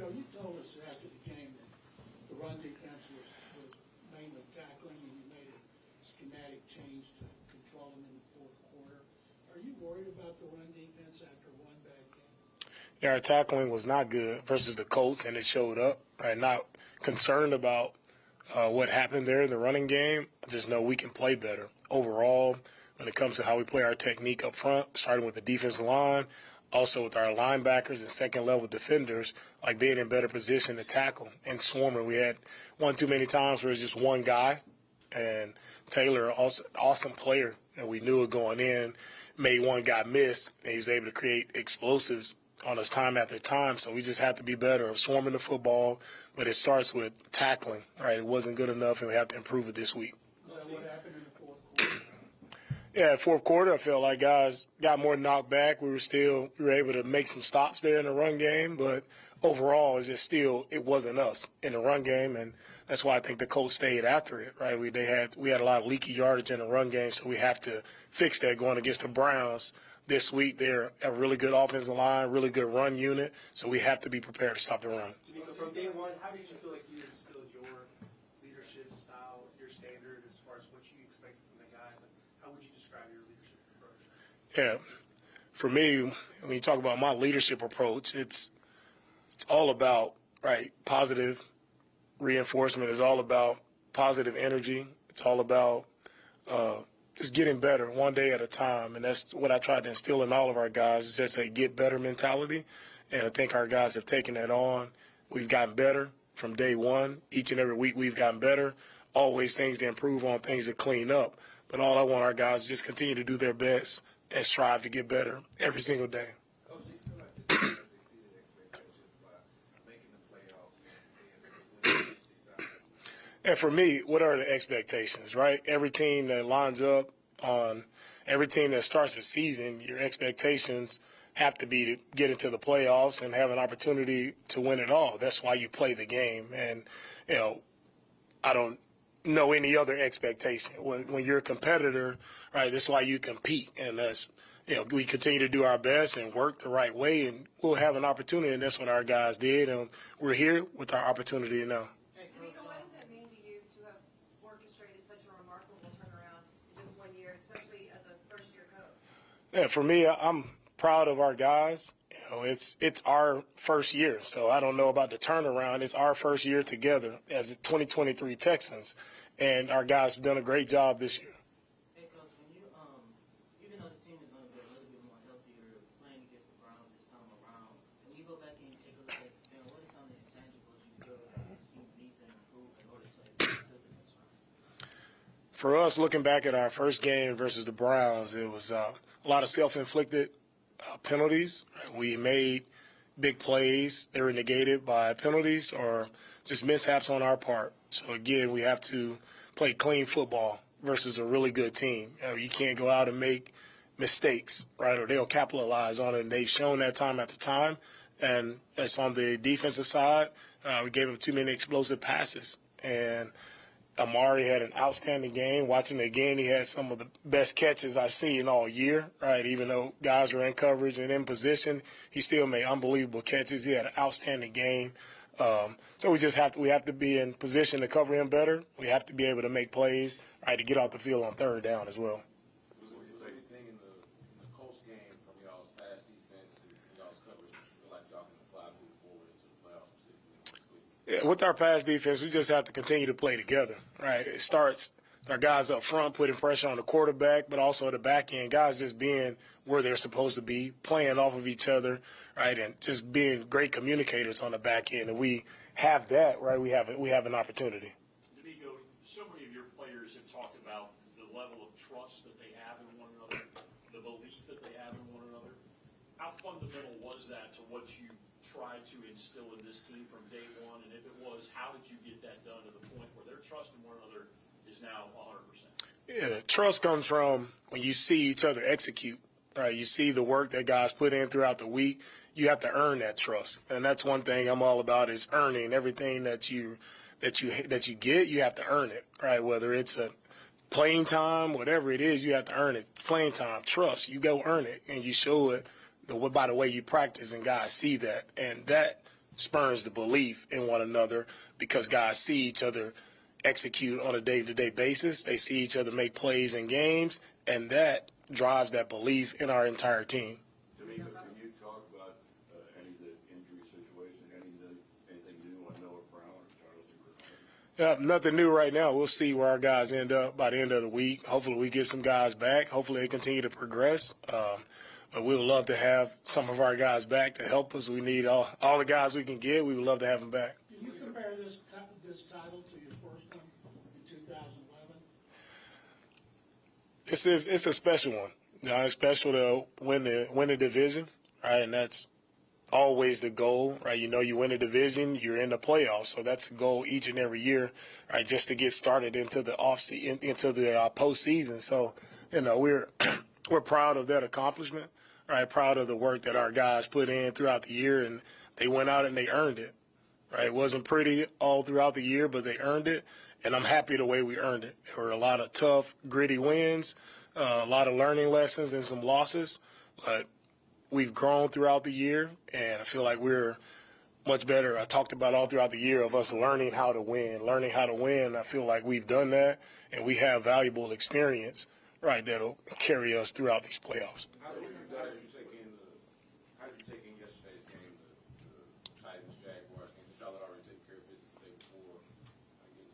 DeMeco, you told us after the game that the run defense was mainly tackling, and you made a schematic change to control them in the fourth quarter. Are you worried about the run defense after one bad game? Yeah, our tackling was not good versus the Colts, and it showed up. Right, not concerned about what happened there in the running game. I just know we can play better overall when it comes to how we play our technique up front, starting with the defensive line, also with our linebackers and second-level defenders, like being in better position to tackle and swarming. We had one too many times where it's just one guy, and Taylor, also awesome player, and we knew it going in, made one guy miss, and he was able to create explosives on us time after time. So we just have to be better of swarming the football, but it starts with tackling, right? It wasn't good enough, and we have to improve it this week. Is that what happened in the fourth quarter? Yeah, fourth quarter, I felt like guys got more knocked back. We were able to make some stops there in the run game, but overall, it wasn't us in the run game, and that's why I think the Colts stayed after it, right? We had a lot of leaky yardage in the run game, so we have to fix that going against the Browns this week. They're a really good offensive line, really good run unit, so we have to be prepared to stop the run. From day one, how did you feel like you instilled your leadership style, your standard as far as what you expected from the guys? And how would you describe your leadership approach? Yeah, for me, when you talk about my leadership approach, it's all about, right, positive reinforcement. It's all about positive energy. It's all about just getting better one day at a time. And that's what I tried to instill in all of our guys, is just a get better mentality. And I think our guys have taken that on. We've gotten better from day one. Each and every week we've gotten better. Always things to improve on, things to clean up. But all I want our guys is just continue to do their best and strive to get better every single day. Coach, do you feel like this team has exceeded expectations by making the playoffs and being able to win the NFC South? And for me, what are the expectations, right? Every team that lines up every team that starts the season, your expectations have to be to get into the playoffs and have an opportunity to win it all. That's why you play the game. And, I don't know any other expectation. When you're a competitor, right, that's why you compete. And that's, we continue to do our best and work the right way, and we'll have an opportunity, and that's what our guys did. And we're here with our opportunity now. DeMeco, what does that mean to you to have orchestrated such a remarkable turnaround in just 1 year, especially as a first-year coach? Yeah, for me, I'm proud of our guys. It's our first year, so I don't know about the turnaround. It's our first year together as the 2023 Texans, and our guys have done a great job this year. Hey, Coach, when you even though the team is going to be a little bit more healthier playing against the Browns this time around, when you go back and you take a look at the film, what are some of the intangibles you feel that this team needs to improve in order to succeed in this round? For us, looking back at our first game versus the Browns, it was a lot of self-inflicted penalties. We made big plays. They were negated by penalties or just mishaps on our part. So, again, we have to play clean football versus a really good team. You can't go out and make mistakes, right, or they'll capitalize on it. And they've shown that time after time. And that's on the defensive side. We gave them too many explosive passes. And Amari had an outstanding game. Watching it again, he had some of the best catches I've seen all year, right? Even though guys were in coverage and in position, he still made unbelievable catches. He had an outstanding game. So we have to be in position to cover him better. We have to be able to make plays, right, to get off the field on third down as well. Was there anything in the Colts game from y'all's pass defense and y'all's coverage that you feel like y'all can apply moving forward into the playoffs specifically next week? Yeah, with our pass defense, we just have to continue to play together, right? It starts with our guys up front putting pressure on the quarterback, but also at the back end, guys just being where they're supposed to be, playing off of each other, right, and just being great communicators on the back end. And we have that, right? We have an opportunity. DeMeco, so many of your players have talked about the level of trust that they have in one another, the belief that they have in one another. How fundamental was that to what you tried to instill in this team from day one? And if it was, how did you get that done to the point where their trust in one another is now 100%? Yeah, trust comes from when you see each other execute, right? You see the work that guys put in throughout the week. You have to earn that trust, and that's one thing I'm all about, is earning everything that you get. You have to earn it, right? Whether it's a playing time, whatever it is, you have to earn it. Playing time, trust, you go earn it, and you show it by the way you practice, and guys see that, and that spurs the belief in one another because guys see each other execute on a day-to-day basis. They see each other make plays in games, and that drives that belief in our entire team. DeMeco, can you talk about any of the injury situation, anything new on Noah Brown or Charles Ingram? Nothing new right now. We'll see where our guys end up by the end of the week. Hopefully we get some guys back. Hopefully they continue to progress. But we would love to have some of our guys back to help us. We need all the guys we can get. We would love to have them back. Can you compare this title to your first one in 2011? It's a special one. You know, it's special to win the division, right? And that's always the goal, right? You know, you win a division, you're in the playoffs, so that's the goal each and every year, right? Just to get started into the into the postseason. So, you know, we're proud of that accomplishment, right? Proud of the work that our guys put in throughout the year, and they went out and they earned it, right? It wasn't pretty all throughout the year, but they earned it, and I'm happy the way we earned it. There were a lot of tough, gritty wins, a lot of learning lessons and some losses, but we've grown throughout the year, and I feel like we're much better. I talked about all throughout the year of us learning how to win. I feel like we've done that, and we have valuable experience, right, that'll carry us throughout these playoffs. How did you take in yesterday's game, the Titans, Jaguars game? Charlotte already taken care of business the day before. I guess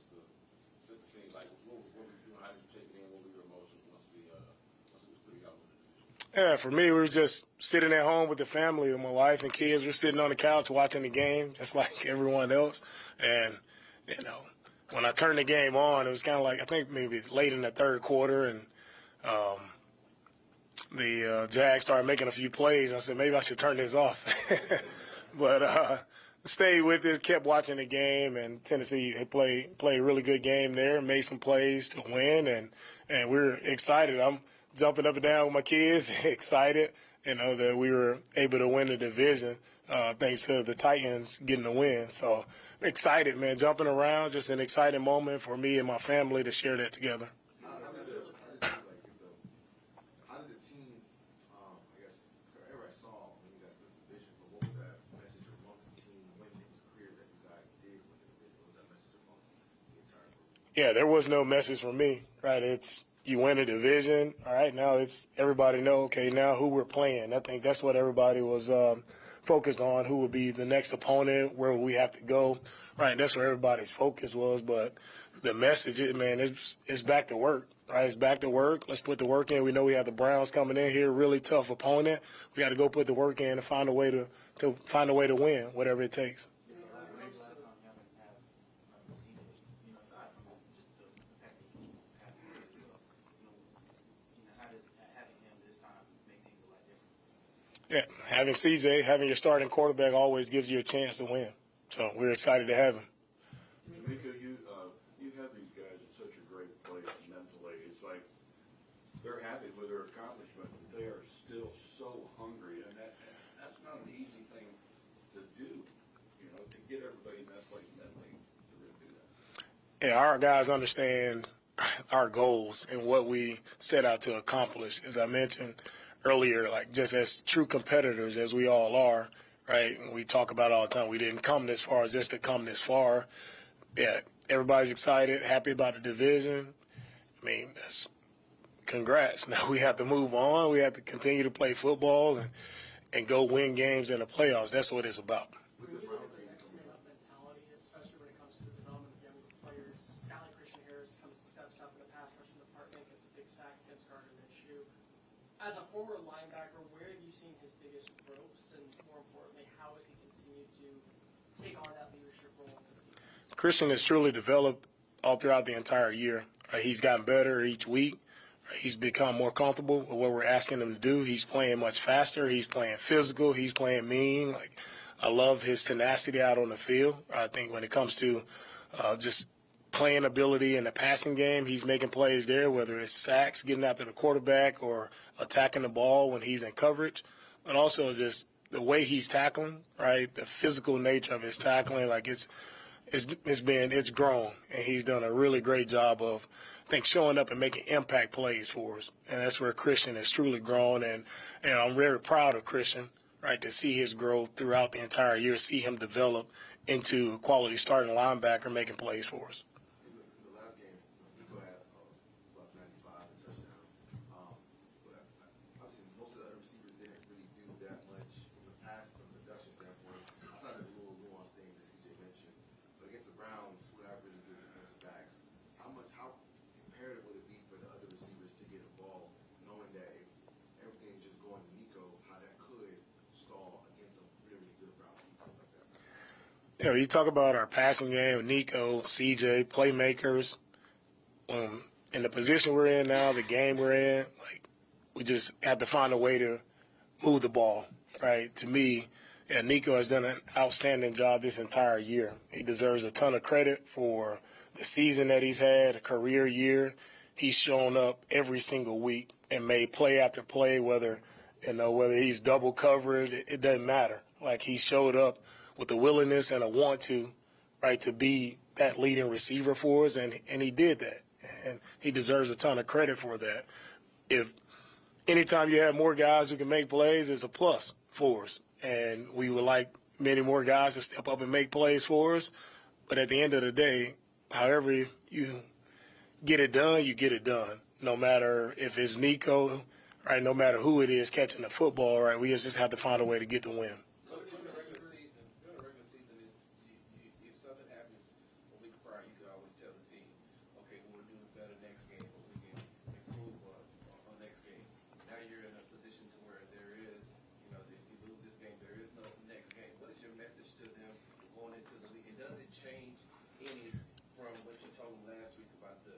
set the scene. Like, what were you doing? How did you take it in? What were your emotions once it was 3-0 in the division? Yeah, for me, we were just sitting at home with the family, with my wife and kids. We're sitting on the couch watching the game, just like everyone else. And, you know, when I turned the game on, it was kind of like, I think maybe late in the third quarter, and the Jags started making a few plays. I said, maybe I should turn this off. But stayed with it, kept watching the game, and Tennessee played a really good game there, made some plays to win, and we're excited. I'm jumping up and down with my kids, excited, you know, that we were able to win the division thanks to the Titans getting the win. So excited, man, jumping around, just an exciting moment for me and my family to share that together. How did the team, I guess, everybody saw when you guys took the division, but what was that message amongst the team when it was clear that you guys did win the division? What was that message among the entire group? Yeah, there was no message from me, right? It's you win a division, all right, now it's everybody know, okay, now who we're playing. I think that's what everybody was focused on, who would be the next opponent, where we have to go, right? That's where everybody's focus was, but the message, man, it's back to work, right? It's back to work. Let's put the work in. We know we have the Browns coming in here, really tough opponent. We got to go put the work in and find a way to win, whatever it takes. Yeah, having CJ, having your starting quarterback always gives you a chance to win. So we're excited to have him. DeMeco, you have these guys in such a great place mentally. It's like they're happy with their accomplishment, but they are still so hungry, and that's not an easy thing to do, you know, to get everybody in that place mentally to really do that. Yeah, our guys understand our goals and what we set out to accomplish. As I mentioned earlier, like just as true competitors as we all are, right? We talk about all the time, we didn't come this far just to come this far. Yeah, everybody's excited, happy about the division. I mean, that's congrats. Now we have to move on. We have to continue to play football and go win games in the playoffs. That's what it's about. When you look at the X-Men mentality, especially when it comes to the development of young players, a guy like Christian Harris comes and steps up in the pass rushing department, gets a big sack against Gardner Minshew. As a former linebacker, where have you seen his biggest growths, and more importantly, how has he continued to take on that leadership role for the defense? Christian has truly developed all throughout the entire year. He's gotten better each week. He's become more comfortable with what we're asking him to do. He's playing much faster. He's playing physical. He's playing mean. Like, I love his tenacity out on the field. I think when it comes to just playing ability in the passing game, he's making plays there, whether it's sacks, getting after the quarterback, or attacking the ball when he's in coverage. But also just the way he's tackling, right, the physical nature of his tackling, like it's grown, and he's done a really great job of, I think, showing up and making impact plays for us. And that's where Christian has truly grown, and I'm very proud of Christian, right, to see his growth throughout the entire year, see him develop into a quality starting linebacker making plays for us. In the last game, Nico had about 95 and touchdown. But obviously, most of the other receivers didn't really do that much from the pass, from a production standpoint, outside of the little nuance thing that CJ mentioned. But against the Browns, who have really good defensive backs, how imperative would it be for the other receivers to get a ball, knowing that if everything's just going to Nico, how that could stall against a really good Browns defense like that? You know, you talk about our passing game, Nico, CJ, playmakers. In the position we're in now, the game we're in, like, we just have to find a way to move the ball, right? To me, yeah, Nico has done an outstanding job this entire year. He deserves a ton of credit for the season that he's had, a career year. He's shown up every single week and made play after play, whether he's double covered, it doesn't matter. Like, he showed up with a willingness and a want to, right, to be that leading receiver for us, and he did that. And he deserves a ton of credit for that. If anytime you have more guys who can make plays, it's a plus for us. And we would like many more guys to step up and make plays for us. But at the end of the day, however you get it done, you get it done. No matter if it's Nico, right, no matter who it is catching the football, right, we just have to find a way to get the win. During the regular season, if something happens a week prior, you can always tell the team, okay, we'll do it better next game, or we can improve on next game. Now you're in a position to where there is, if you lose this game, there is no next game. What is your message to them going into the week? And does it change any from what you told them last week about the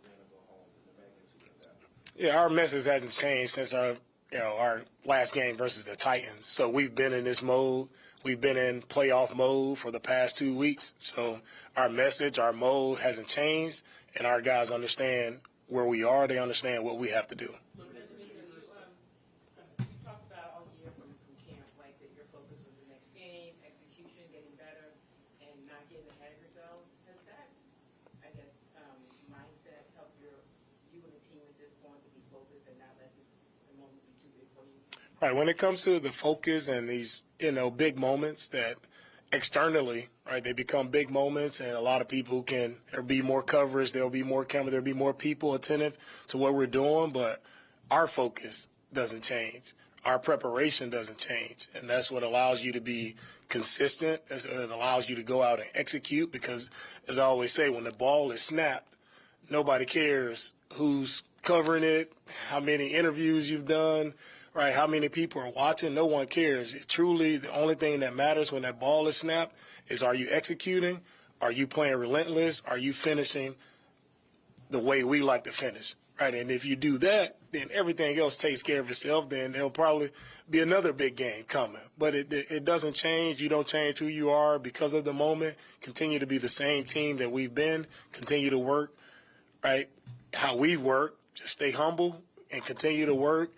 win or go home and the magnitude of that? Yeah, our message hasn't changed since our last game versus the Titans. So we've been in this mode. We've been in playoff mode for the past 2 weeks. So our message, our mode hasn't changed, and our guys understand where we are. They understand what we have to do. You talked about all year from camp, like that your focus was the next game, execution, getting better, and not getting ahead of yourselves. Has that, I guess, mindset help you and the team at this point to be focused and not let this moment be too big for you? Right, when it comes to the focus and these, big moments that externally, right, they become big moments, and a lot of people there'll be more coverage, there'll be more camera, there'll be more people attentive to what we're doing, but our focus doesn't change. Our preparation doesn't change, and that's what allows you to be consistent. It allows you to go out and execute because, as I always say, when the ball is snapped, nobody cares who's covering it, how many interviews you've done, right, how many people are watching. No one cares. Truly, the only thing that matters when that ball is snapped is, are you executing? Are you playing relentless? Are you finishing the way we like to finish, right? And if you do that, then everything else takes care of itself. Then there'll probably be another big game coming. But it doesn't change. You don't change who you are because of the moment. Continue to be the same team that we've been. Continue to work, right, how we've worked. Just stay humble and continue to work,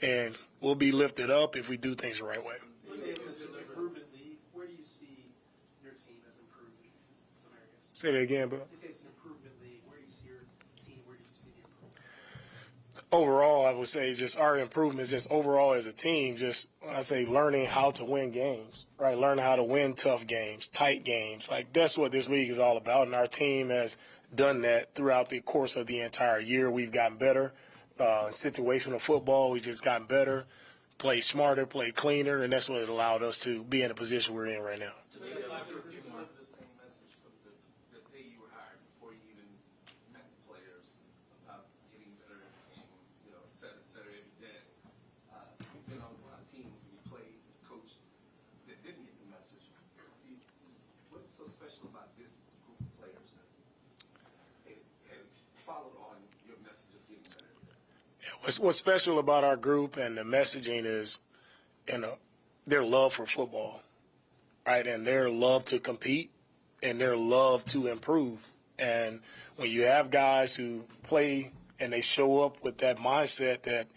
and we'll be lifted up if we do things the right way. You say it's an improvement league. Where do you see your team as improved in some areas? Say that again, bro. You say it's an improvement league. Where do you see your team? Where do you see the improvement? Overall, I would say just our improvements, just overall as a team, just when I say learning how to win games, right? Learning how to win tough games, tight games. Like, that's what this league is all about, and our team has done that throughout the course of the entire year. We've gotten better. Situational football, we just gotten better, play smarter, play cleaner, and that's what it allowed us to be in the position we're in right now. You wanted the same message from the day you were hired, before you even met the players, about getting better at the game, et cetera, every day. You've been on a lot of teams when you played coach that didn't get the message. What's so special about this group of players that it has followed on your message of getting better? What's special about our group and the messaging is, their love for football, right, and their love to compete and their love to improve. And when you have guys who play and they show up with that mindset that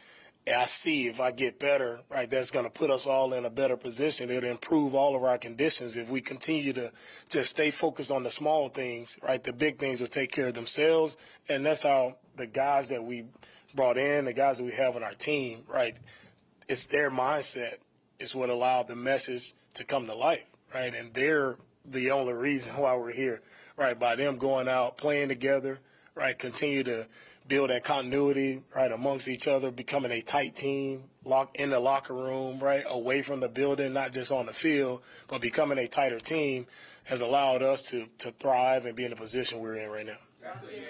I see if I get better, right, that's going to put us all in a better position. It'll improve all of our conditions if we continue to just stay focused on the small things, right? The big things will take care of themselves, and that's how the guys that we brought in, the guys that we have on our team, right, it's their mindset is what allowed the message to come to life, right? And they're the only reason why we're here, right? By them going out, playing together, right? Continue to build that continuity, right, amongst each other, becoming a tight team, in the locker room, right, away from the building, not just on the field, but becoming a tighter team has allowed us to thrive and be in the position we're in right now. After the game,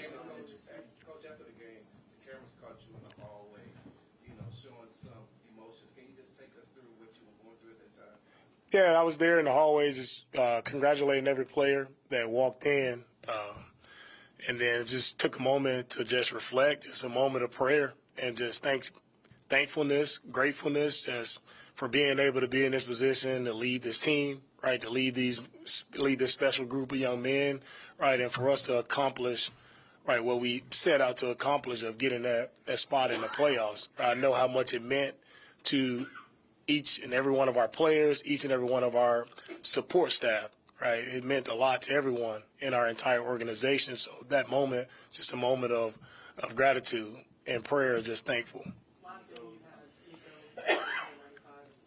Coach, after the game, the cameras caught you in the hallway, showing some emotions. Can you just take us through what you were going through at that time? Yeah, I was there in the hallway just congratulating every player that walked in, and then just took a moment to just reflect, just a moment of prayer, and just thankfulness, gratefulness, just for being able to be in this position to lead this team, right, to lead this special group of young men, right, and for us to accomplish, right, what we set out to accomplish of getting that spot in the playoffs. I know how much it meant to each and every one of our players, each and every one of our support staff, right? It meant a lot to everyone in our entire organization. So that moment, just a moment of gratitude and prayer, just thankful. Last game you had Nico, 95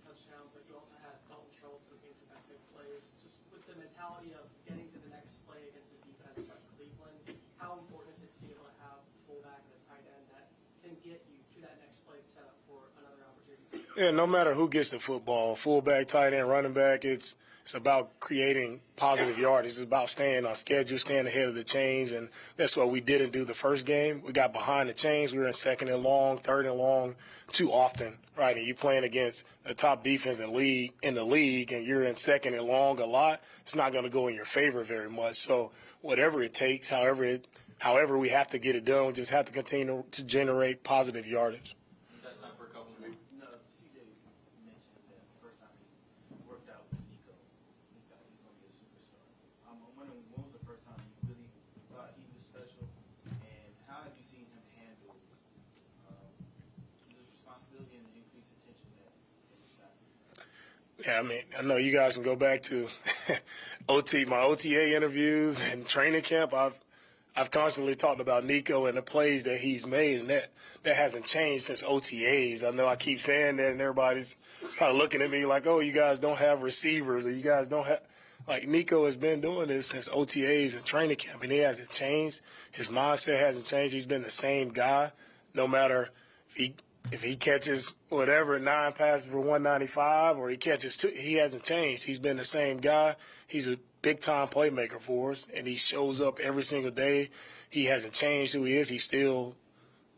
touchdowns, but you also had Dalton Schultz who came through that big plays. Just with the mentality of getting to the next play against a defense like Cleveland, how important is it to be able to have a fullback and a tight end that can get you to that next play set up for another opportunity? Yeah, no matter who gets the football, fullback, tight end, running back, it's about creating positive yardage. It's about staying on schedule, staying ahead of the chains, and that's what we didn't do the first game. We got behind the chains. We were in second and long, third and long too often, right? And you're playing against the top defense in the league, and you're in second and long a lot. It's not going to go in your favor very much. So whatever it takes, however we have to get it done, we just have to continue to generate positive yardage. No, CJ mentioned that the first time he worked out with Nico, he thought he was going to be a superstar. I'm wondering, when was the first time you really thought he was special, and how have you seen him handle this responsibility and the increased attention that he's got? Yeah, I mean, I know you guys can go back to my OTA interviews and training camp. I've constantly talked about Nico and the plays that he's made, and that hasn't changed since OTAs. I know I keep saying that, and everybody's probably looking at me like, oh, you guys don't have receivers, or you guys don't have – like, Nico has been doing this since OTAs and training camp, and he hasn't changed. His mindset hasn't changed. He's been the same guy no matter if he catches whatever, 9 passes for 195, or he catches 2, he hasn't changed. He's been the same guy. He's a big-time playmaker for us, and he shows up every single day. He hasn't changed who he is. He still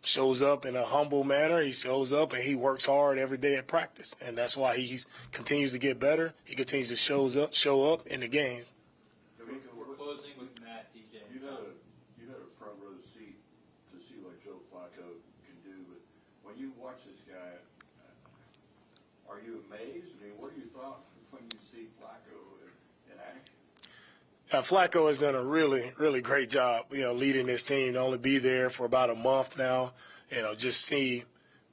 shows up in a humble manner. He shows up, and he works hard every day at practice, and that's why he continues to get better. He continues to show up in the game. We're closing with Matt, DJ. You had a front row seat to see what Joe Flacco can do, but when you watch this guy, are you amazed? I mean, what do you thought when you see Flacco in action? Flacco has done a really, really great job, leading this team to only be there for about a month now. Just see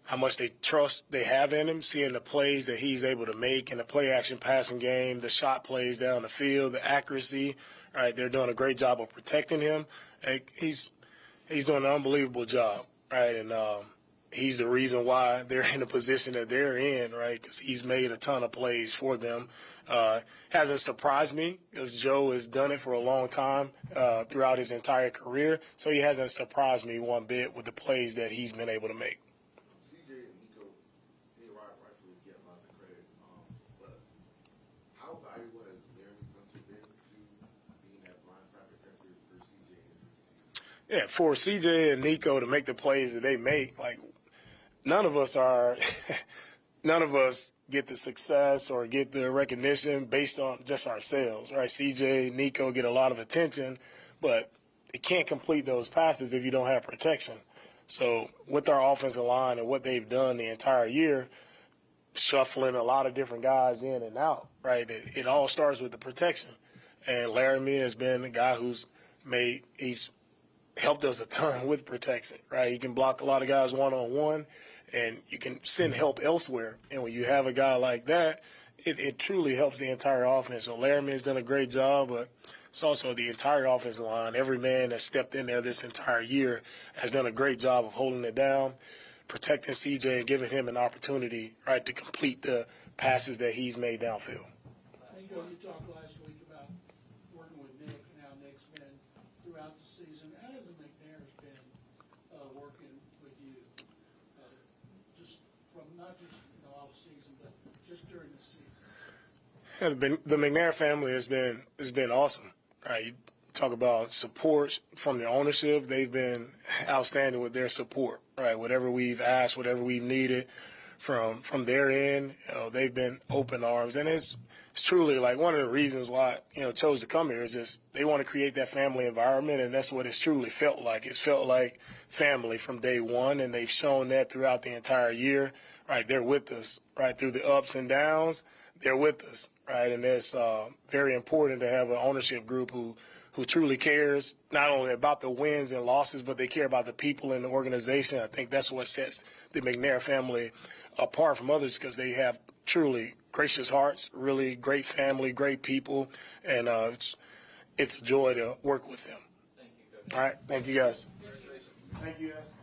how much trust they have in him, seeing the plays that he's able to make in the play-action passing game, the shot plays down the field, the accuracy. Right, they're doing a great job of protecting him. He's doing an unbelievable job, right, and he's the reason why they're in the position that they're in, right, because he's made a ton of plays for them. Hasn't surprised me because Joe has done it for a long time throughout his entire career, so he hasn't surprised me one bit with the plays that he's been able to make. CJ and Nico, they rightfully get a lot of the credit, but how valuable has Laramie Tunsil been to being that blindside protector for CJ in the season? Yeah, for CJ and Nico to make the plays that they make, like, none of us get the success or get the recognition based on just ourselves, right? CJ, Nico get a lot of attention, but they can't complete those passes if you don't have protection. So with our offensive line and what they've done the entire year, shuffling a lot of different guys in and out, right? It all starts with the protection. And Laramie has been a guy he's helped us a ton with protection, right? He can block a lot of guys one-on-one, and you can send help elsewhere. And when you have a guy like that, it truly helps the entire offense. So Laramie has done a great job, but it's also the entire offensive line. Every man that stepped in there this entire year has done a great job of holding it down, protecting CJ, and giving him an opportunity, right, to complete the passes that he's made downfield. Nico, you talked last week about working with Nick and how Nick's been throughout the season. How have the McNairs been working with you? Just from not just off season, but just during the season. The McNair family has been awesome. Right, you talk about support from the ownership. They've been outstanding with their support. Right, whatever we've asked, whatever we've needed from their end, they've been open arms, and it's truly like one of the reasons why chose to come here is just they want to create that family environment, and that's what it's truly felt like. It's felt like family from day one, and they've shown that throughout the entire year. Right, they're with us right through the ups and downs. They're with us, right, and it's very important to have an ownership group who truly cares not only about the wins and losses, but they care about the people in the organization. I think that's what sets the McNair family apart from others because they have truly gracious hearts, really great family, great people, and it's a joy to work with them. Thank you, Coach. All right, thank you guys. Thank you guys.